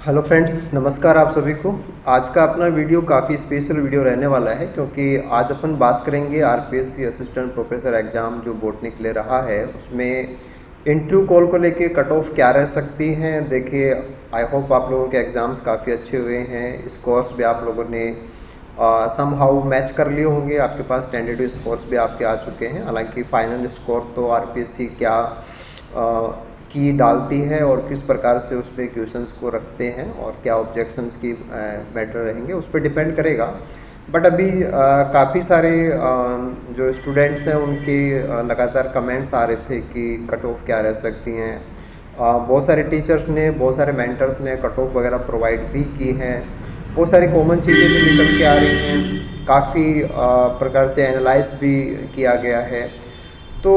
Hello friends, नमस्कार आप सभी को। आज का अपना वीडियो काफ़ी स्पेशल वीडियो रहने वाला है क्योंकि आज अपन बात करेंगे आरपीएससी असिस्टेंट प्रोफेसर एग्ज़ाम जो बोर्ड के लिए रहा है उसमें इंटरव्यू कॉल को लेके कट ऑफ क्या रह सकती हैं। देखिए, आई होप आप लोगों के एग्ज़ाम्स काफ़ी अच्छे हुए हैं। स्कोर्स भी आप लोगों ने सम हाउ मैच कर लिए होंगे, आपके पास टेंटेटिव स्कोर्स भी आपके आ चुके हैं। हालांकि फाइनल स्कोर तो आरपीएससी क्या की डालती है और किस प्रकार से उस पर क्वेश्चंस को रखते हैं और क्या ऑब्जेक्शंस की मैटर रहेंगे उस पर डिपेंड करेगा। बट अभी काफ़ी सारे जो स्टूडेंट्स हैं उनके लगातार कमेंट्स आ रहे थे कि कट ऑफ क्या रह सकती हैं। बहुत सारे टीचर्स ने, बहुत सारे मेंटर्स ने कट ऑफ वगैरह प्रोवाइड भी की हैं। बहुत सारी कॉमन चीज़ें भी निकल के आ रही हैं, काफ़ी प्रकार से एनालाइज भी किया गया है। तो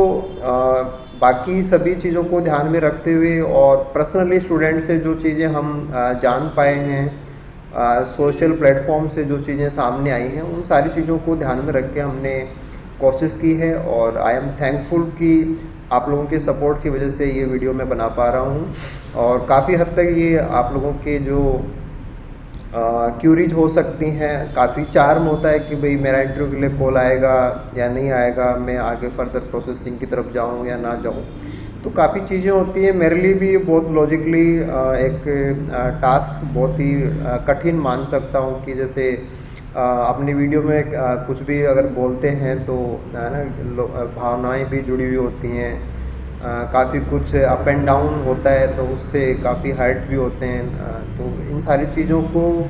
बाकी सभी चीज़ों को ध्यान में रखते हुए और पर्सनली स्टूडेंट से जो चीज़ें हम जान पाए हैं, सोशल प्लेटफॉर्म से जो चीज़ें सामने आई हैं, उन सारी चीज़ों को ध्यान में रख के हमने कोशिश की है। और आई एम थैंकफुल कि आप लोगों के सपोर्ट की वजह से ये वीडियो मैं बना पा रहा हूँ। और काफ़ी हद तक ये आप लोगों के जो क्यूरीज हो सकती हैं, काफ़ी चार्म होता है कि भाई मेरा इंटरव्यू के लिए कॉल आएगा या नहीं आएगा, मैं आगे फर्दर प्रोसेसिंग की तरफ जाऊं या ना जाऊं। तो काफ़ी चीज़ें होती हैं। मेरे लिए भी ये बहुत लॉजिकली एक टास्क बहुत ही कठिन मान सकता हूं कि जैसे अपनी वीडियो में कुछ भी अगर बोलते हैं तो है ना, भावनाएं भी जुड़ी हुई होती हैं। काफ़ी कुछ अप एंड डाउन होता है तो उससे काफ़ी हर्ट भी होते हैं। तो इन सारी चीज़ों को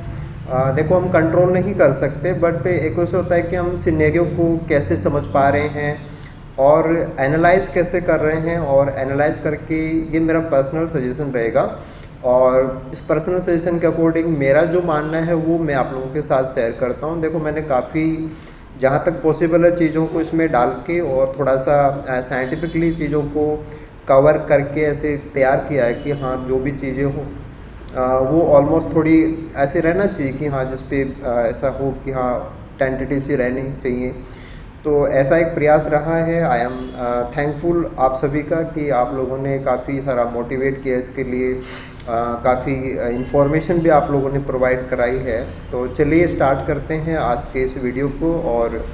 देखो हम कंट्रोल नहीं कर सकते, बट एक वैसे होता है कि हम सिनेरियो को कैसे समझ पा रहे हैं और एनालाइज कैसे कर रहे हैं। और एनालाइज करके ये मेरा पर्सनल सजेशन रहेगा और इस पर्सनल सजेशन के अकॉर्डिंग मेरा जो मानना है वो मैं आप लोगों के साथ शेयर करता हूँ। देखो, मैंने काफ़ी जहाँ तक पॉसिबल है चीज़ों को इसमें डाल के और थोड़ा सा साइंटिफिकली चीज़ों को कवर करके ऐसे तैयार किया है कि हाँ, जो भी चीज़ें हों वो ऑलमोस्ट थोड़ी ऐसे रहना चाहिए कि हाँ, जिस पे ऐसा हो कि हाँ टेंटेटिव सी रहनी चाहिए। तो ऐसा एक प्रयास रहा है। आई एम थैंकफुल आप सभी का कि आप लोगों ने काफ़ी सारा मोटिवेट किया इसके लिए, काफ़ी इंफॉर्मेशन भी आप लोगों ने प्रोवाइड कराई है। तो चलिए स्टार्ट करते हैं आज के इस वीडियो को। और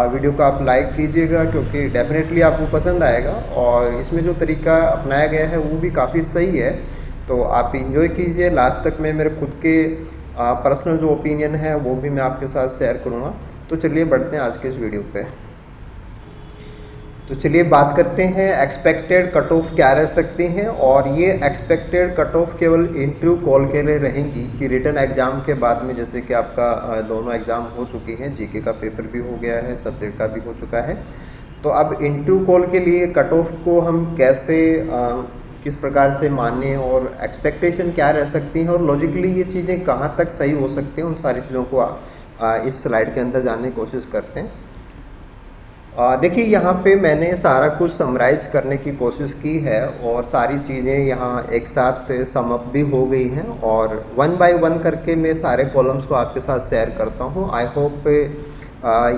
वीडियो को आप लाइक कीजिएगा क्योंकि डेफिनेटली आपको पसंद आएगा और इसमें जो तरीका अपनाया गया है वो भी काफ़ी सही है। तो आप इंजॉय कीजिए लास्ट तक। मैं मेरे खुद के पर्सनल जो ओपिनियन है वो भी मैं आपके साथ शेयर करूँगा। तो चलिए बढ़ते हैं आज के इस वीडियो पे। तो चलिए बात करते हैं एक्सपेक्टेड कट ऑफ क्या रह सकती हैं। और ये एक्सपेक्टेड कट ऑफ केवल इंटरव्यू कॉल के लिए रहेंगी कि रिटन एग्ज़ाम के बाद में, जैसे कि आपका दोनों एग्ज़ाम हो चुकी हैं, जीके का पेपर भी हो गया है, सब्जेक्ट का भी हो चुका है। तो अब इंटरव्यू कॉल के लिए कट ऑफ को हम कैसे किस प्रकार से माने और एक्सपेक्टेशन क्या रह सकती हैं और लॉजिकली ये चीज़ें कहाँ तक सही हो सकती हैं, उन सारी चीज़ों को इस स्लाइड के अंदर जानने की कोशिश करते हैं। देखिए, यहाँ पे मैंने सारा कुछ समराइज करने की कोशिश की है और सारी चीज़ें यहाँ एक साथ सम अप भी हो गई हैं और वन बाय वन करके मैं सारे कॉलम्स को आपके साथ शेयर करता हूँ। आई होप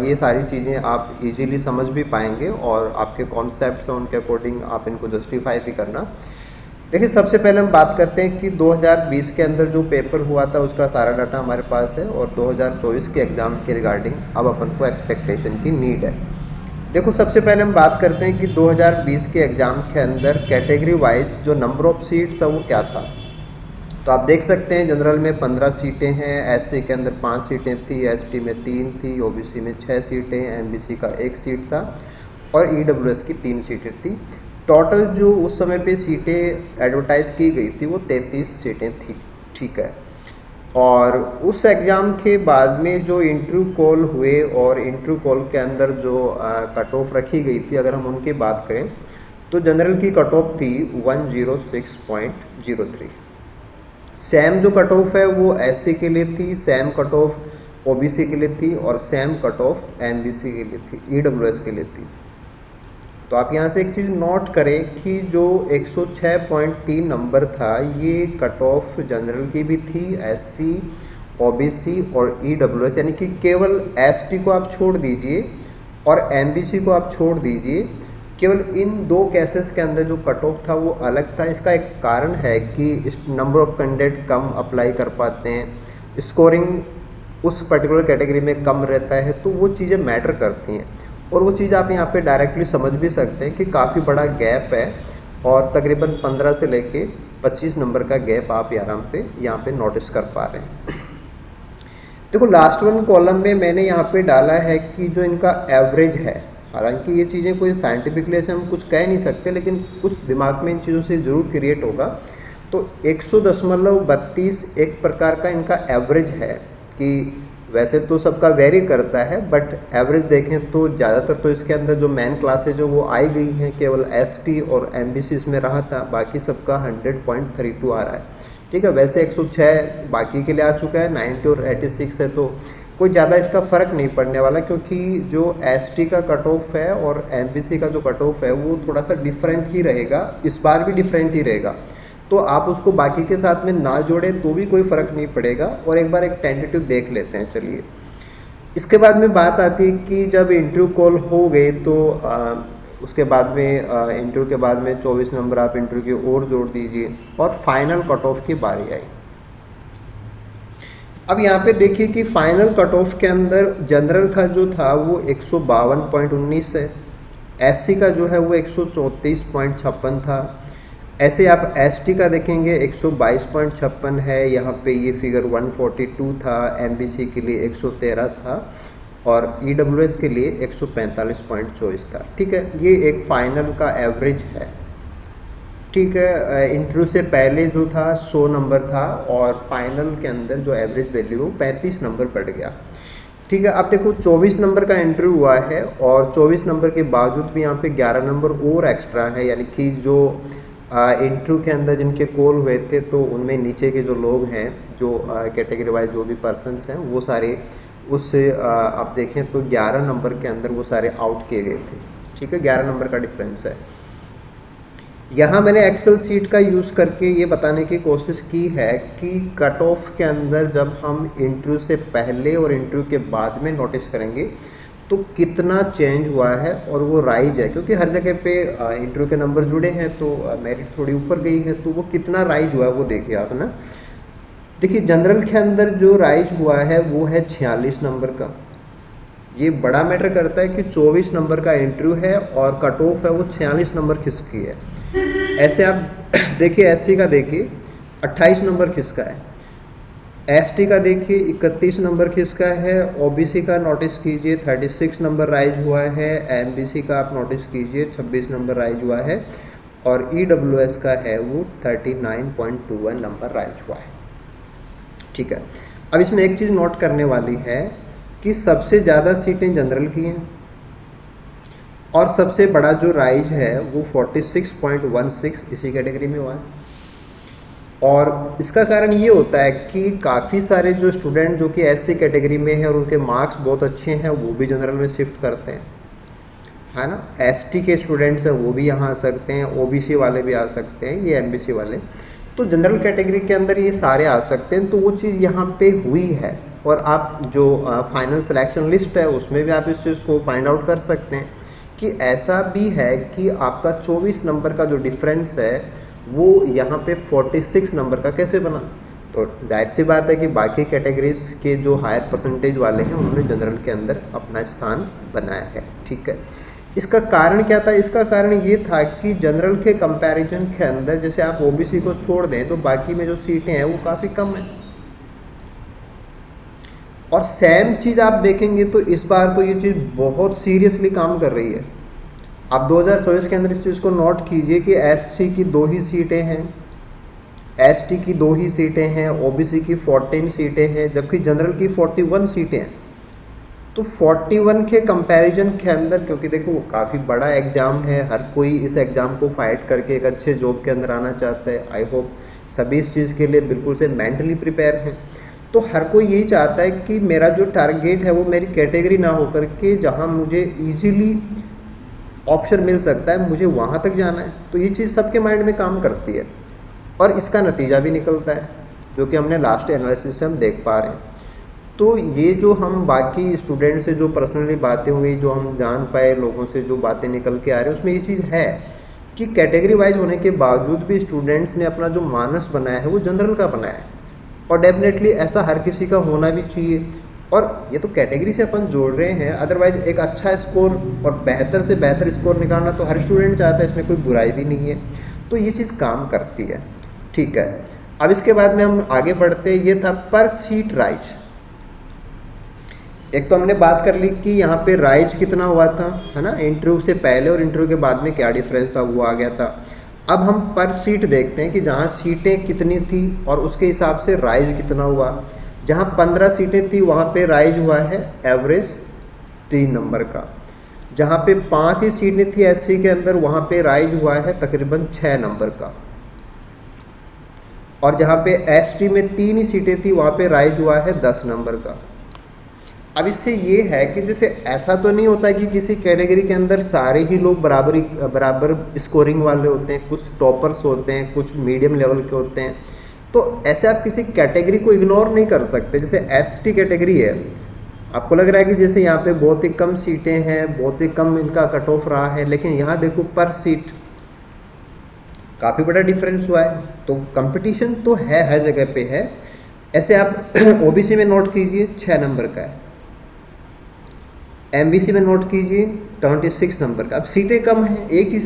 ये सारी चीज़ें आप इजीली समझ भी पाएंगे और आपके कॉन्सेप्ट्स हैं उनके अकॉर्डिंग आप इनको जस्टिफाई भी करना। देखिए, सबसे पहले हम बात करते हैं कि 2020 के अंदर जो पेपर हुआ था उसका सारा डाटा हमारे पास है और 2024 के एग्ज़ाम के रिगार्डिंग अब अपन को एक्सपेक्टेशन की नीड है। देखो, सबसे पहले हम बात करते हैं कि 2020 के एग्ज़ाम के अंदर कैटेगरी वाइज जो नंबर ऑफ़ सीट्स है वो क्या था। तो आप देख सकते हैं जनरल में 15 सीटें हैं, एससी के अंदर 5 सीटें थी, एसटी में 3 थी, ओबीसी में 6 सीटें, एमबीसी का 1 सीट था और ईडब्ल्यूएस की 3 सीटें थी। टोटल जो उस समय पे सीटें एडवर्टाइज़ की गई थी वो 33 सीटें थी। ठीक है। और उस एग्ज़ाम के बाद में जो इंटरव्यू कॉल हुए और इंटरव्यू कॉल के अंदर जो कट ऑफ रखी गई थी, अगर हम उनकी बात करें तो जनरल की कट ऑफ थी 106.03। सेम जो कट ऑफ है वो एससी के लिए थी, सेम कट ऑफ ओबीसी के लिए थी और सेम कट ऑफ एमबीसी के लिए थी, ईडब्ल्यूएस के लिए थी। तो आप यहाँ से एक चीज़ नोट करें कि जो 106.3 नंबर था ये कट ऑफ जनरल की भी थी, एससी, ओबीसी और ईडब्ल्यूएस, यानी कि केवल एसटी को आप छोड़ दीजिए और एमबीसी को आप छोड़ दीजिए, केवल इन 2 केसेस के अंदर जो कट ऑफ था वो अलग था। इसका एक कारण है कि इस number of candidate come apply कर पाते हैं, स्कोरिंग उस पर्टिकुलर कैटेगरी में कम रहता है, तो वो चीज़ें मैटर करती हैं। और वो चीज़ आप यहाँ पे डायरेक्टली समझ भी सकते हैं कि काफ़ी बड़ा गैप है और तकरीबन 15 से लेके 25 नंबर का गैप आप यहाँ पे नोटिस कर पा रहे हैं। देखो लास्ट वन कॉलम में मैंने यहाँ पे डाला है कि जो इनका एवरेज है, हालांकि ये चीज़ें कोई साइंटिफिकली से हम कुछ कह नहीं सकते, लेकिन कुछ दिमाग में इन चीज़ों से ज़रूर क्रिएट होगा। तो 100.32 एक प्रकार का इनका एवरेज है कि वैसे तो सबका वेरी करता है, बट एवरेज देखें तो ज़्यादातर तो इसके अंदर जो मेन क्लासेज जो वो आई गई हैं, केवल एसटी और एमबीसी इसमें रहा था, बाकी सबका 100.32 आ रहा है। ठीक है, वैसे 106 बाकी के लिए आ चुका है, 90 और 86 है, तो कोई ज़्यादा इसका फ़र्क नहीं पड़ने वाला, क्योंकि जो एसटी का कट ऑफ है और एमबीसी का जो कट ऑफ है वो थोड़ा सा डिफरेंट ही रहेगा, इस बार भी डिफरेंट ही रहेगा। तो आप उसको बाकी के साथ में ना जोड़ें तो भी कोई फ़र्क नहीं पड़ेगा। और एक बार एक टेंटेटिव देख लेते हैं। चलिए, इसके बाद में बात आती है कि जब इंटरव्यू कॉल हो गए तो उसके बाद में इंटरव्यू के बाद में 24 नंबर आप इंटरव्यू की और जोड़ दीजिए और फाइनल कट ऑफ की बारी आई। अब यहाँ पे देखिए कि फाइनल कट ऑफ के अंदर जनरल का जो था वो 152.19 है, एससी का जो है वो 134.56 था। ऐसे आप एसटी का देखेंगे 122.56 है, यहाँ पे ये फिगर 142 था, एमबीसी के लिए 113 था और ईडब्ल्यूएस के लिए 145.24 था। ठीक है, ये एक फाइनल का एवरेज है। ठीक है, इंटरव्यू से पहले जो था 100 नंबर था और फाइनल के अंदर जो एवरेज वैल्यू वो 35 नंबर बढ़ गया। ठीक है, अब देखो 24 नंबर का इंटरव्यू हुआ है और 24 नंबर के बावजूद भी यहाँ पे 11 नंबर और एक्स्ट्रा है, यानी कि जो इंटरव्यू के अंदर जिनके कॉल हुए थे तो उनमें नीचे के जो लोग हैं, जो कैटेगरी वाइज जो भी पर्सन्स हैं, वो सारे उससे आप देखें तो 11 नंबर के अंदर वो सारे आउट किए गए थे। ठीक है, 11 नंबर का डिफरेंस है। यहाँ मैंने एक्सेल सीट का यूज़ करके ये बताने की कोशिश की है कि कट ऑफ के अंदर जब हम इंटरव्यू से पहले और इंटरव्यू के बाद में नोटिस करेंगे तो कितना चेंज हुआ है और वो राइज है, क्योंकि हर जगह पे इंटरव्यू के नंबर जुड़े हैं तो मेरिट थोड़ी ऊपर गई है, तो वो कितना राइज हुआ है वो देखिए आप ना। देखिए जनरल के अंदर जो राइज हुआ है वो है 46 नंबर का। ये बड़ा मैटर करता है कि 24 नंबर का इंटरव्यू है और कट ऑफ है वो 46 नंबर खिसकी है। ऐसे आप देखिए एससी का देखिए 28 नंबर खिसका है, एसटी का देखिए 31 नंबर किसका है, ओबीसी का नोटिस कीजिए 36 नंबर राइज हुआ है, एमबीसी का आप नोटिस कीजिए 26 नंबर राइज हुआ है और ईडब्ल्यूएस का है वो 39.21 नंबर राइज हुआ है। ठीक है, अब इसमें एक चीज़ नोट करने वाली है कि सबसे ज़्यादा सीटें जनरल की हैं और सबसे बड़ा जो राइज है वो 46.16 इसी कैटेगरी में हुआ है। और इसका कारण ये होता है कि काफ़ी सारे जो स्टूडेंट जो कि एससी कैटेगरी में है और उनके मार्क्स बहुत अच्छे हैं वो भी जनरल में शिफ्ट करते हैं, है ना। एसटी के स्टूडेंट्स हैं वो भी यहाँ आ सकते हैं, ओबीसी वाले भी आ सकते हैं, ये एमबीसी वाले, तो जनरल कैटेगरी के अंदर ये सारे आ सकते हैं। तो वो चीज़ यहाँ पे हुई है और आप जो फाइनल सिलेक्शन लिस्ट है उसमें भी आप इस चीज़ को फाइंड आउट कर सकते हैं कि ऐसा भी है कि आपका 24 नंबर का जो डिफरेंस है वो यहाँ पे 46 नंबर का कैसे बना। तो जाहिर सी बात है कि बाकी कैटेगरीज के जो हायर परसेंटेज वाले हैं उन्होंने जनरल के अंदर अपना स्थान बनाया है। ठीक है, इसका कारण क्या था? इसका कारण ये था कि जनरल के कंपैरिजन के अंदर जैसे आप ओबीसी को छोड़ दें तो बाकी में जो सीटें हैं वो काफ़ी कम है। और सेम चीज़ आप देखेंगे तो इस बार तो ये चीज़ बहुत सीरियसली काम कर रही है। आप 2024 के अंदर इस चीज़ को नोट कीजिए कि एससी की 2 ही सीटें हैं, एसटी की 2 ही सीटें हैं, ओबीसी की 14 सीटें हैं, जबकि जनरल की 41 सीटें हैं। तो 41 के कंपैरिजन के अंदर, क्योंकि देखो वो काफ़ी बड़ा एग्ज़ाम है, हर कोई इस एग्ज़ाम को फाइट करके एक अच्छे जॉब के अंदर आना चाहता है। आई होप सभी इस चीज़ के लिए बिल्कुल से मेंटली प्रिपेयर हैं। तो हर कोई यही चाहता है कि मेरा जो टारगेट है वो मेरी कैटेगरी ना होकर के जहाँ मुझे ईजीली ऑप्शन मिल सकता है मुझे वहाँ तक जाना है। तो ये चीज़ सबके माइंड में काम करती है और इसका नतीजा भी निकलता है जो कि हमने लास्ट एनालिसिस से हम देख पा रहे हैं। तो ये जो हम बाकी स्टूडेंट से जो पर्सनली बातें हुई, जो हम जान पाए, लोगों से जो बातें निकल के आ रही है, उसमें ये चीज़ है कि कैटेगरी वाइज होने के बावजूद भी स्टूडेंट्स ने अपना जो मानस बनाया है वो जनरल का बनाया है, और डेफिनेटली ऐसा हर किसी का होना भी चाहिए। और ये तो कैटेगरी से अपन जोड़ रहे हैं, अदरवाइज एक अच्छा स्कोर और बेहतर से बेहतर स्कोर निकालना तो हर स्टूडेंट चाहता है, इसमें कोई बुराई भी नहीं है, तो ये चीज़ काम करती है। ठीक है, अब इसके बाद में हम आगे बढ़ते हैं। ये था पर सीट राइज। एक तो हमने बात कर ली कि यहाँ पे राइज कितना हुआ था, है ना, इंटरव्यू से पहले और इंटरव्यू के बाद में क्या डिफरेंस था वो आ गया था। अब हम पर सीट देखते हैं कि जहाँ सीटें कितनी थी और उसके हिसाब से राइज कितना हुआ। जहाँ 15 सीटें थी वहाँ पे राइज हुआ है एवरेज 3 नंबर का। जहाँ पे 5 ही सीटें थी एससी के अंदर वहाँ पे राइज हुआ है तकरीबन 6 नंबर का। और जहाँ पे एसटी में 3 ही सीटें थी वहाँ पे राइज हुआ है 10 नंबर का। अब इससे ये है कि जैसे ऐसा तो नहीं होता कि किसी कैटेगरी के अंदर सारे ही लोग बराबर स्कोरिंग वाले होते हैं, कुछ टॉपर्स होते हैं, कुछ मीडियम लेवल के होते हैं। तो ऐसे आप किसी कैटेगरी को इग्नोर नहीं कर सकते। जैसे एसटी कैटेगरी है, आपको लग रहा है कि जैसे यहाँ पे बहुत ही कम सीटें हैं, बहुत ही कम इनका कट ऑफ रहा है, लेकिन यहाँ देखो पर सीट काफ़ी बड़ा डिफरेंस हुआ है। तो कंपटीशन तो है, हर जगह पे है। ऐसे आप ओबीसी में नोट कीजिए 6 नंबर का है, एमबीसी में नोट कीजिए 26 नंबर का। अब सीटें कम हैं, एक ही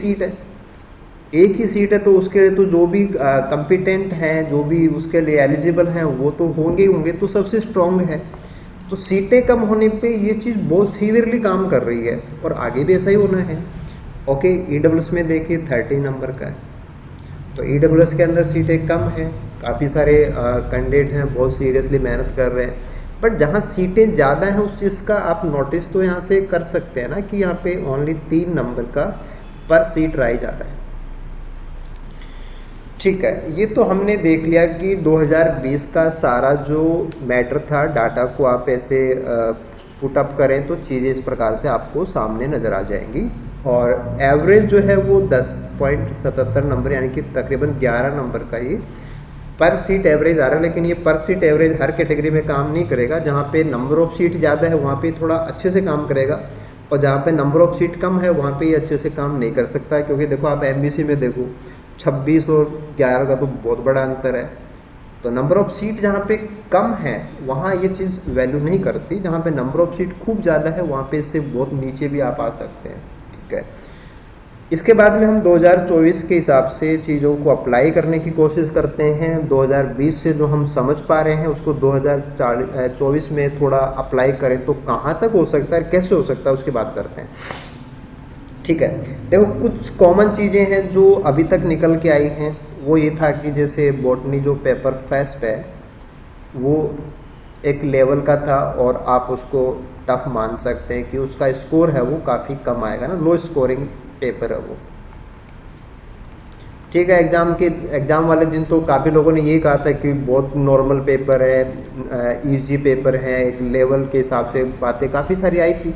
सीट है, तो उसके लिए तो जो भी कम्पिटेंट हैं, जो भी उसके लिए एलिजिबल हैं वो तो होंगे, तो सबसे स्ट्रॉन्ग है। तो सीटें कम होने पे ये चीज़ बहुत सीवियरली काम कर रही है और आगे भी ऐसा ही होना है। ओके, ईडब्ल्यूएस में देखिए 30 नंबर का है, तो ईडब्ल्यूएस के अंदर सीटें कम हैं, काफ़ी सारे कैंडिडेट हैं, बहुत सीरियसली मेहनत कर रहे हैं। बट जहाँ सीटें ज़्यादा हैं उस चीज़ का आप नोटिस तो यहाँ से कर सकते हैं ना कि यहाँ पे ओनली 3 नंबर का पर सीट राइज आ रहा है। ठीक है, ये तो हमने देख लिया कि 2020 का सारा जो मैटर था, डाटा को आप ऐसे पुट अप करें तो चीज़ें इस प्रकार से आपको सामने नज़र आ जाएंगी। और एवरेज जो है वो 10.77 नंबर, यानी कि तकरीबन 11 नंबर का ये पर सीट एवरेज आ रहा है। लेकिन ये पर सीट एवरेज हर कैटेगरी में काम नहीं करेगा। जहाँ पे नंबर ऑफ़ सीट ज़्यादा है वहाँ पे थोड़ा अच्छे से काम करेगा, और जहाँ पे नंबर ऑफ़ सीट कम है वहाँ पे ये अच्छे से काम नहीं कर सकता है। क्योंकि देखो आप एमबीसी में देखो 26 और 11 का तो बहुत बड़ा अंतर है। तो नंबर ऑफ़ सीट जहाँ पे कम है वहाँ ये चीज़ वैल्यू नहीं करती, जहाँ पे नंबर ऑफ़ सीट खूब ज़्यादा है वहाँ पे इससे बहुत नीचे भी आप आ सकते हैं। ठीक है, इसके बाद में हम 2024 के हिसाब से चीज़ों को अप्लाई करने की कोशिश करते हैं। 2020 से जो हम समझ पा रहे हैं उसको 2024 में थोड़ा अप्लाई करें तो कहाँ तक हो सकता है, कैसे हो सकता है, उसकी बात करते हैं। ठीक है, देखो कुछ कॉमन चीज़ें हैं जो अभी तक निकल के आई हैं। वो ये था कि जैसे बॉटनी जो पेपर फेस्ट है वो एक लेवल का था और आप उसको टफ मान सकते हैं कि उसका स्कोर है वो काफ़ी कम आएगा ना, लो स्कोरिंग पेपर है वो। ठीक है, एग्ज़ाम वाले दिन तो काफ़ी लोगों ने ये कहा था कि बहुत नॉर्मल पेपर है, ईजी पेपर है, एक लेवल के हिसाब से बातें काफ़ी सारी आई थी।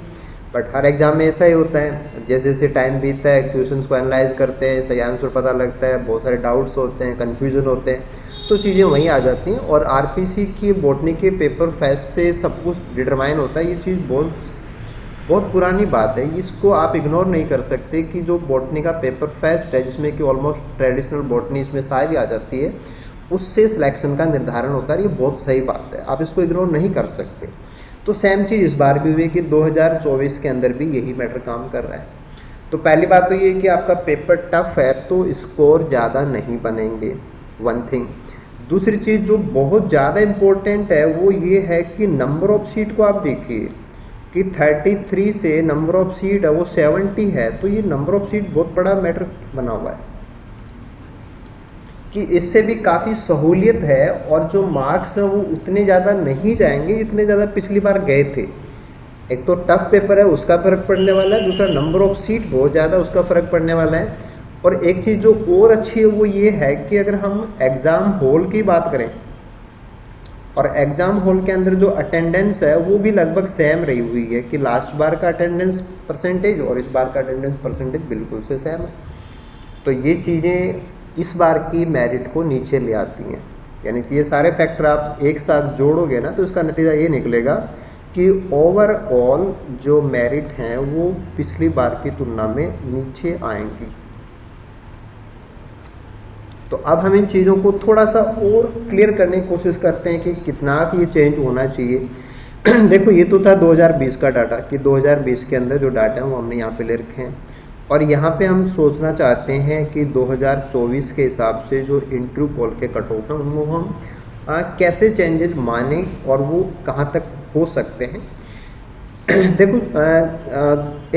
बट हर एग्ज़ाम में ऐसा ही होता है, जैसे जैसे टाइम बीतता है क्वेश्चंस को एनालाइज करते हैं, सही आंसर पता लगता है, बहुत सारे डाउट्स होते हैं, कन्फ्यूज़न होते हैं, तो चीज़ें वहीं आ जाती हैं। और आरपीसी की बॉटनी के पेपर फेस्ट से सब कुछ डिटरमाइन होता है। ये चीज़ बहुत पुरानी बात है, इसको आप इग्नोर नहीं कर सकते कि जो बॉटनी का पेपर फेस्ट है जिसमें कि ऑलमोस्ट ट्रेडिशनल बॉटनी इसमें सारी आ जाती है, उससे सिलेक्शन का निर्धारण होता है। ये बहुत सही बात है, आप इसको इग्नोर नहीं कर सकते। तो सेम चीज़ इस बार भी हुई कि 2024 के अंदर भी यही मैटर काम कर रहा है। तो पहली बात तो ये कि आपका पेपर टफ है तो स्कोर ज़्यादा नहीं बनेंगे, वन थिंग। दूसरी चीज़ जो बहुत ज़्यादा इम्पोर्टेंट है वो ये है कि नंबर ऑफ़ सीट को आप देखिए कि 33 से नंबर ऑफ़ सीट है वो 70 है, तो ये नंबर ऑफ़ सीट बहुत बड़ा मैटर बना हुआ है कि इससे भी काफ़ी सहूलियत है। और जो मार्क्स हैं वो उतने ज़्यादा नहीं जाएंगे जितने ज़्यादा पिछली बार गए थे। एक तो टफ पेपर है उसका फ़र्क पड़ने वाला है, दूसरा नंबर ऑफ़ सीट बहुत ज़्यादा उसका फ़र्क पड़ने वाला है। और एक चीज़ जो और अच्छी है वो ये है कि अगर हम एग्ज़ाम हॉल की बात करें और एग्ज़ाम हॉल के अंदर जो अटेंडेंस है वो भी लगभग सेम रही हुई है कि लास्ट बार का अटेंडेंस परसेंटेज और इस बार का अटेंडेंस परसेंटेज बिल्कुल से सेम है। तो ये चीज़ें इस बार की मेरिट को नीचे ले आती हैं। यानी कि ये सारे फैक्टर आप एक साथ जोड़ोगे ना तो इसका नतीजा ये निकलेगा कि ओवरऑल जो मेरिट हैं वो पिछली बार की तुलना में नीचे आएंगी। तो अब हम इन चीज़ों को थोड़ा सा और क्लियर करने की कोशिश करते हैं कि कितना कि ये चेंज होना चाहिए। देखो ये तो था 2020 का डाटा कि 2020 के अंदर जो डाटा है वो हमने यहाँ पे ले रखे हैं, और यहाँ पे हम सोचना चाहते हैं कि 2024 के हिसाब से जो इंटरव्यू कॉल के कट ऑफ हैं उनको हम कैसे चेंजेस माने और वो कहाँ तक हो सकते हैं। देखो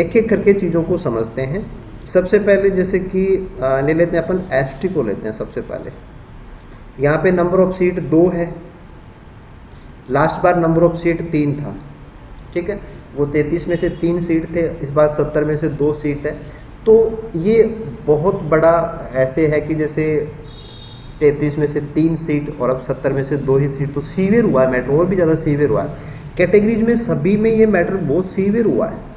एक एक करके चीज़ों को समझते हैं। सबसे पहले जैसे कि ले लेते हैं अपन एसटी को लेते हैं। सबसे पहले यहाँ पे नंबर ऑफ सीट 2 है, last bar number of seat 3 था, ठीक है, वो 33 में से 3 सीट थे, इस बार 70 में से 2 सीट है। तो ये बहुत बड़ा ऐसे है कि जैसे 33 में से 3 सीट और अब 70 में से 2 ही सीट, तो सीवियर हुआ है मैटर, और भी ज़्यादा सीवियर हुआ है। कैटेगरीज में सभी में ये मैटर बहुत सीवियर हुआ है।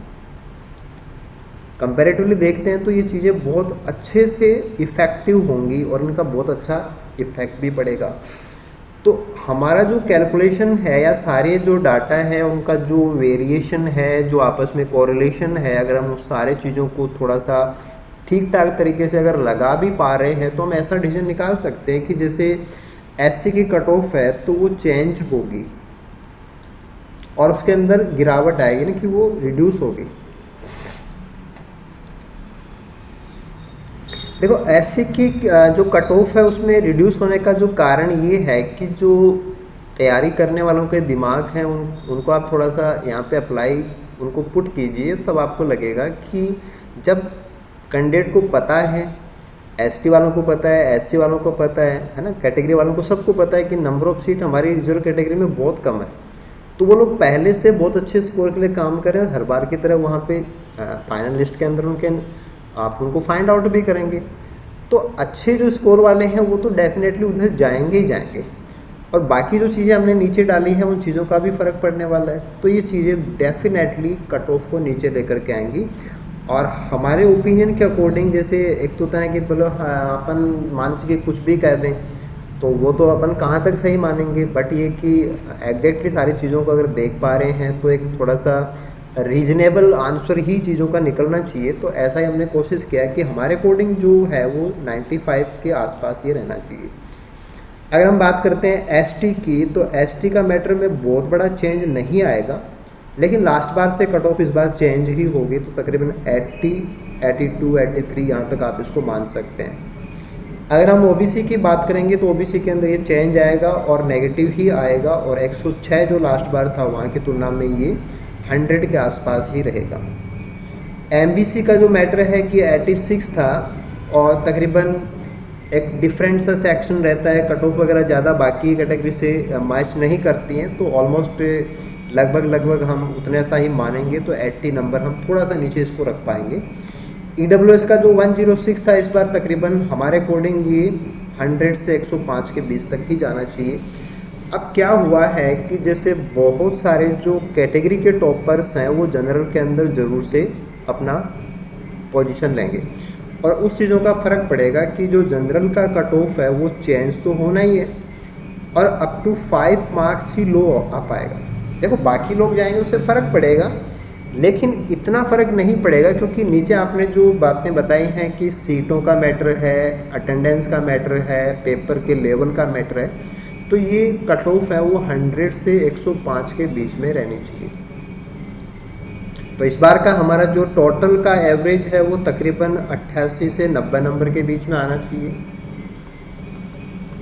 कंपैरेटिवली देखते हैं तो ये चीज़ें बहुत अच्छे से इफ़ेक्टिव होंगी और इनका बहुत अच्छा इफेक्ट भी पड़ेगा। तो हमारा जो कैलकुलेशन है या सारे जो डाटा हैं उनका जो वेरिएशन है, जो आपस में कोरिलेशन है, अगर हम उस सारे चीज़ों को थोड़ा सा ठीक ठाक तरीके से अगर लगा भी पा रहे हैं तो हम ऐसा डिसीजन निकाल सकते हैं कि जैसे एससी की कट ऑफ है तो वो चेंज होगी और उसके अंदर गिरावट आएगी ना कि वो रिड्यूस होगी। देखो एससी की जो कट ऑफ है उसमें रिड्यूस होने का जो कारण ये है कि जो तैयारी करने वालों के दिमाग हैं उनको आप थोड़ा सा यहाँ पे अप्लाई उनको पुट कीजिए, तब आपको लगेगा कि जब कैंडिडेट को पता है, एसटी वालों को पता है, एससी वालों को पता है ना, कैटेगरी वालों को सबको पता है कि नंबर ऑफ सीट हमारी रिजर्व कैटेगरी में बहुत कम है, तो वो लोग पहले से बहुत अच्छे स्कोर के लिए काम कर रहे हैं। हर बार की तरह वहाँ पे फाइनल लिस्ट के अंदर आप उनको फाइंड आउट भी करेंगे। तो अच्छे जो स्कोर वाले हैं वो तो डेफिनेटली उधर जाएंगे ही जाएंगे, और बाकी जो चीज़ें हमने नीचे डाली हैं उन चीज़ों का भी फ़र्क पड़ने वाला है। तो ये चीज़ें डेफिनेटली कट ऑफ को नीचे लेकर के आएंगी। और हमारे ओपिनियन के अकॉर्डिंग, जैसे एक तो होता है कि बोलो अपन मान के कुछ भी कह दें तो वो तो अपन कहाँ तक सही मानेंगे, बट ये कि एग्जैक्टली सारी चीज़ों को अगर देख पा रहे हैं तो एक थोड़ा सा रीजनेबल आंसर ही चीज़ों का निकलना चाहिए। तो ऐसा ही हमने कोशिश किया कि हमारे अकॉर्डिंग जो है वो 95 के आसपास ये रहना चाहिए। अगर हम बात करते हैं एसटी की, तो एसटी का मैटर में बहुत बड़ा चेंज नहीं आएगा, लेकिन लास्ट बार से कट ऑफ इस बार चेंज ही होगी, तो तकरीबन 80, 82, 83 यहाँ तक आप इसको मान सकते हैं। अगर हम ओबीसी की बात करेंगे तो ओबीसी के अंदर ये चेंज आएगा और नेगेटिव ही आएगा, और 106 जो लास्ट बार था वहाँ की तुलना में ये 100 के आसपास ही रहेगा। एमबीसी का जो मैटर है कि 86 था और तकरीबन एक डिफरेंट सा सेक्शन रहता है, कट ऑफ वगैरह ज़्यादा बाकी कैटेगरी से मैच नहीं करती हैं, तो ऑलमोस्ट लगभग हम उतने सा ही मानेंगे, तो 80 नंबर हम थोड़ा सा नीचे इसको रख पाएंगे। ईडब्ल्यूएस का जो 106 था इस बार तकरीबन हमारे अकॉर्डिंग ये 100 से 105 के बीच तक ही जाना चाहिए। अब क्या हुआ है कि जैसे बहुत सारे जो कैटेगरी के टॉपर्स हैं वो जनरल के अंदर ज़रूर से अपना पोजीशन लेंगे, और उस चीज़ों का फ़र्क पड़ेगा कि जो जनरल का कट ऑफ है वो चेंज तो होना ही है, और अप टू 5 मार्क्स ही लो आ पाएगा। देखो बाकी लोग जाएंगे उससे फ़र्क पड़ेगा, लेकिन इतना फ़र्क नहीं पड़ेगा, क्योंकि नीचे आपने जो बातें बताई हैं कि सीटों का मैटर है, अटेंडेंस का मैटर है, पेपर के लेवल का मैटर है, तो ये कट ऑफ है वो 100 से 105 के बीच में रहनी चाहिए। तो इस बार का हमारा जो टोटल का एवरेज है वो तकरीबन 88 से 90 नंबर के बीच में आना चाहिए,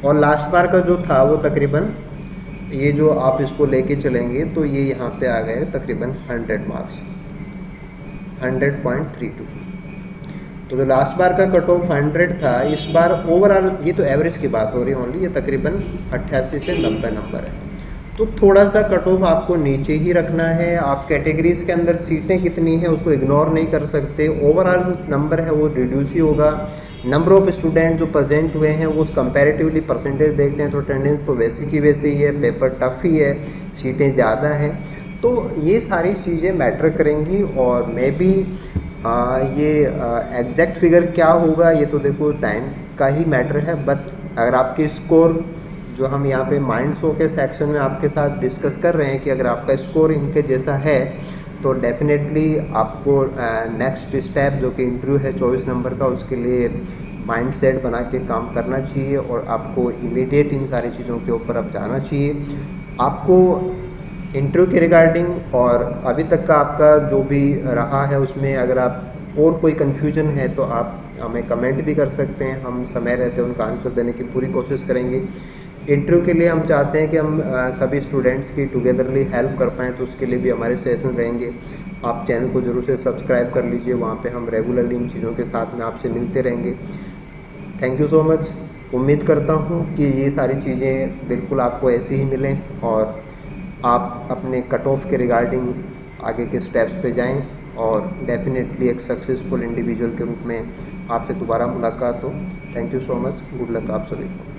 और लास्ट बार का जो था वो तकरीबन ये जो आप इसको लेके चलेंगे तो ये यहाँ पे आ गए तकरीबन 100 मार्क्स, 100.32। तो जो लास्ट बार का कट ऑफ 100 था, इस बार ओवरऑल, ये तो एवरेज की बात हो रही है ओनली, ये तकरीबन 88 से 90 नंबर है। तो थोड़ा सा कट ऑफ आपको नीचे ही रखना है। आप कैटेगरीज के अंदर सीटें कितनी हैं उसको इग्नोर नहीं कर सकते, ओवरऑल नंबर है वो रिड्यूस ही होगा। नंबर ऑफ स्टूडेंट जो प्रेजेंट हुए हैं वो उस कंपैरेटिवली परसेंटेज देखते हैं तो अटेंडेंस तो वैसी की वैसे ही है, पेपर टफ ही है, सीटें ज़्यादा हैं, तो ये सारी चीज़ें मैटर करेंगी। और मे बी ये एग्जैक्ट फिगर क्या होगा ये तो देखो टाइम का ही मैटर है, बट अगर आपके स्कोर जो हम यहाँ पे माइंड शो के सेक्शन में आपके साथ डिस्कस कर रहे हैं कि अगर आपका स्कोर इनके जैसा है तो डेफिनेटली आपको नेक्स्ट स्टेप जो कि इंटरव्यू है 24 नंबर का, उसके लिए माइंड सेट बना के काम करना चाहिए और आपको इमीडिएट इन सारी चीज़ों के ऊपर अब जाना चाहिए। आपको इंटरव्यू के रिगार्डिंग और अभी तक का आपका जो भी रहा है उसमें अगर आप और कोई कन्फ्यूजन है तो आप हमें कमेंट भी कर सकते हैं, हम समय रहते उनका आंसर देने की पूरी कोशिश करेंगे। इंटरव्यू के लिए हम चाहते हैं कि हम सभी स्टूडेंट्स की टुगेदरली हेल्प कर पाएँ, तो उसके लिए भी हमारे सेशन रहेंगे। आप चैनल को ज़रूर से सब्सक्राइब कर लीजिए, वहाँ पे हम रेगुलरली इन चीज़ों के साथ में आपसे मिलते रहेंगे। Thank you so much. उम्मीद करता हूँ कि ये सारी चीज़ें बिल्कुल आपको ऐसे ही मिलें और आप अपने कट ऑफ के रिगार्डिंग आगे के स्टेप्स पे जाएं और डेफिनेटली एक सक्सेसफुल इंडिविजुअल के रूप में आपसे दोबारा मुलाकात हो। Thank you so much. Good luck आप सभी को।